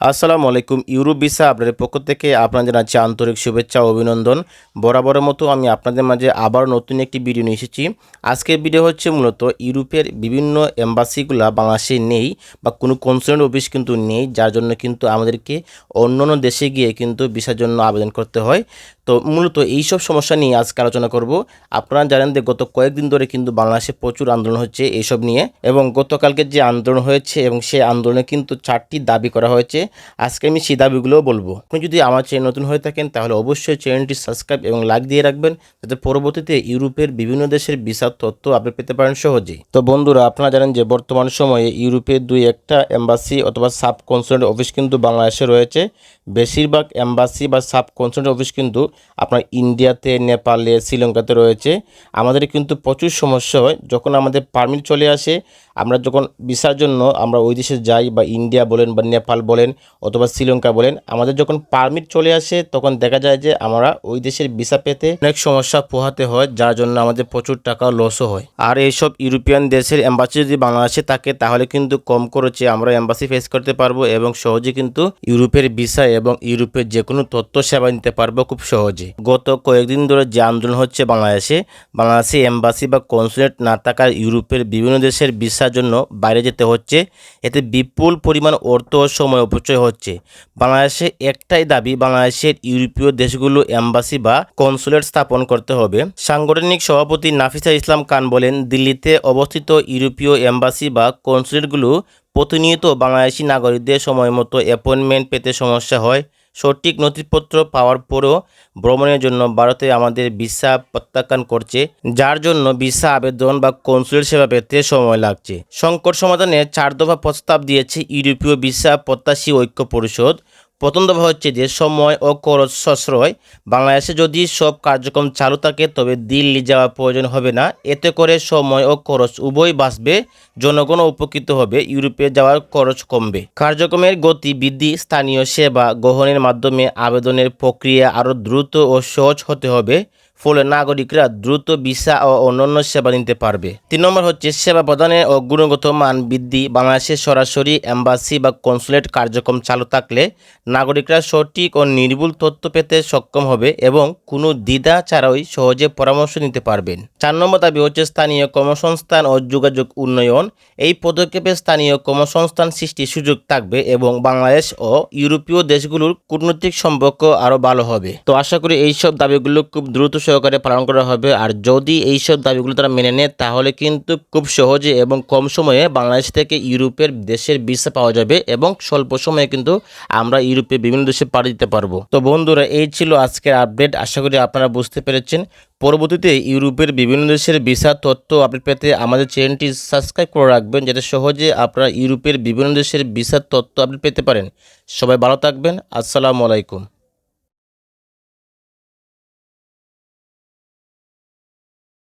আসসালামু আলাইকুম। Europe visa আপনাদের পক্ষ থেকে আপনাদের জানাচ্ছি আন্তরিক শুভেচ্ছা ও অভিনন্দন। বরাবরের মতো আমি আপনাদের মাঝে আবার নতুন একটি ভিডিও নিয়ে এসেছি। আজকের ভিডিও হচ্ছে মূলত ইউরোপের বিভিন্ন এম্বাসিগুলা বাংলাদেশে নেই বা কোনো কনসুলেট অফিস কিন্তু নেই, যার জন্য কিন্তু আমাদেরকে অন্য দেশে গিয়ে কিন্তু ভিসার জন্য আবেদন করতে হয়। তো মূলত এইসব সমস্যা নিয়ে আজকে আলোচনা করব। আপনারা জানেন যে গত কয়েকদিন ধরে কিন্তু বাংলাদেশে প্রচুর আন্দোলন হচ্ছে এইসব নিয়ে, এবং গতকালকে যে আন্দোলন হয়েছে এবং সেই আন্দোলনে কিন্তু 4টি দাবি করা হয়েছে। আজকে আমি সেই দাবিগুলোও বলবো। আপনি যদি আমার চ্যানেল নতুন হয়ে থাকেন তাহলে অবশ্যই চ্যানেলটি সাবস্ক্রাইব এবং লাইক দিয়ে রাখবেন, যাতে পরবর্তীতে ইউরোপের বিভিন্ন দেশের ভিসার তথ্য আপনি পেতে পারেন সহজেই। তো বন্ধুরা, আপনারা জানেন যে বর্তমান সময়ে ইউরোপের 2-1টা এম্বাসি অথবা সাব কনসুলেট অফিস কিন্তু বাংলাদেশে রয়েছে। বেশিরভাগ এম্বাসি বা সাব কনসুলেট অফিস কিন্তু আপনার ইন্ডিয়াতে, নেপালে, শ্রীলঙ্কাতে রয়েছে। আমাদের কিন্তু প্রচুর সমস্যা হয় যখন আমাদের পারমিট চলে আসে। আমরা যখন ভিসার জন্য আমরা ওই দেশে যাই, বা ইন্ডিয়া বলেন বা নেপাল বলেন অথবা শ্রীলঙ্কা বলেন, আমাদের যখন পারমিট চলে আসে তখন দেখা যায় যে আমরা ওই দেশের ভিসা পেতে অনেক সমস্যা পোহাতে হয়, যার জন্য আমাদের প্রচুর টাকা লসও হয়। আর এইসব ইউরোপিয়ান দেশের এম্বাসি যদি বাংলাদেশে থাকে তাহলে কিন্তু কম খরচে আমরা এম্বাসি ফেস করতে পারবো এবং সহজে কিন্তু ইউরোপের ভিসা এবং ইউরোপের যে কোনো তথ্য সেবা নিতে পারবো খুব সহজে। গত কয়েকদিন ধরে যে আন্দোলন হচ্ছে বাংলাদেশে এম্বাসি বা কনসুলেট না থাকার ইউরোপের বিভিন্ন দেশের ভিসার জন্য বাইরে যেতে হচ্ছে। এতে বিপুল পরিমাণ অর্থ ও সময় অপচয় হচ্ছে। বাংলাদেশে একটাই দাবি, বাংলাদেশের ইউরোপীয় দেশগুলো এম্বাসি বা কনসুলেট স্থাপন করতে হবে। সাংগঠনিক সভাপতি নাফিসা ইসলাম খান বলেন, দিল্লিতে অবস্থিত ইউরোপীয় এম্বাসি বা কনসুলেটগুলো প্রতিনিয়ত বাংলাদেশি নাগরিকদের সময় মতো অ্যাপয়েন্টমেন্ট পেতে সমস্যা হয়। সঠিক নথিপত্র পাওয়ার পরও ভ্রমণের জন্য ভারতে আমাদের ভিসা প্রত্যাখ্যান করছে, যার জন্য ভিসা আবেদন বা কনসুলেট সেবা পেতে সময় লাগছে। সংকট সমাধানে 4 দফা প্রস্তাব দিয়েছে ইউরোপীয় ভিসা প্রত্যাশী ঐক্য পরিষদ। প্রথম দফা হচ্ছে যে সময় ও খরচ সাশ্রয়। বাংলাদেশে যদি সব কার্যক্রম চালু থাকে তবে দিল্লি যাওয়ার প্রয়োজন হবে না। এতে করে সময় ও খরচ উভয় বাঁচবে, জনগণ উপকৃত হবে, ইউরোপে যাওয়ার খরচ কমবে। কার্যক্রমের গতি বৃদ্ধি, স্থানীয় সেবা গ্রহণের মাধ্যমে আবেদনের প্রক্রিয়া আরও দ্রুত ও সহজ হতে হবে, ফলে নাগরিকরা দ্রুত ভিসা ও অন্যান্য সেবা নিতে পারবে। 3 নম্বর হচ্ছে সেবা প্রদানের ও গুণগত মান বৃদ্ধি। বাংলাদেশে সরাসরি এম্বাসি বা কনসুলেট কার্যক্রম চালু থাকলে নাগরিকরা সঠিক ও নির্ভুল তথ্য পেতে সক্ষম হবে এবং কোনো দ্বিধা ছাড়াই সহজে পরামর্শ নিতে পারবেন। 4 নম্বর দাবি হচ্ছে স্থানীয় কর্মসংস্থান ও যোগাযোগ উন্নয়ন। এই পদক্ষেপে স্থানীয় কর্মসংস্থান সৃষ্টির সুযোগ থাকবে এবং বাংলাদেশ ও ইউরোপীয় দেশগুলোর কূটনৈতিক সম্পর্ক আরও ভালো হবে। তো আশা করি এইসব দাবিগুলো খুব দ্রুত সহকারে পালন করা হবে। আর যদি এইসব দাবিগুলো তারা মেনে নেয় তাহলে কিন্তু খুব সহজে এবং কম সময়ে বাংলাদেশ থেকে ইউরোপের দেশের ভিসা পাওয়া যাবে এবং স্বল্প সময়ে কিন্তু আমরা ইউরোপের বিভিন্ন দেশে পাড়ি দিতে পারবো। তো বন্ধুরা, এই ছিল আজকের আপডেট। আশা করি আপনারা বুঝতে পেরেছেন। পরবর্তীতে ইউরোপের বিভিন্ন দেশের ভিসা তথ্য আপডেট পেতে আমাদের চ্যানেলটি সাবস্ক্রাইব করে রাখবেন, যাতে সহজে আপনারা ইউরোপের বিভিন্ন দেশের ভিসার তথ্য আপডেট পেতে পারেন। সবাই ভালো থাকবেন। আসসালামু আলাইকুম।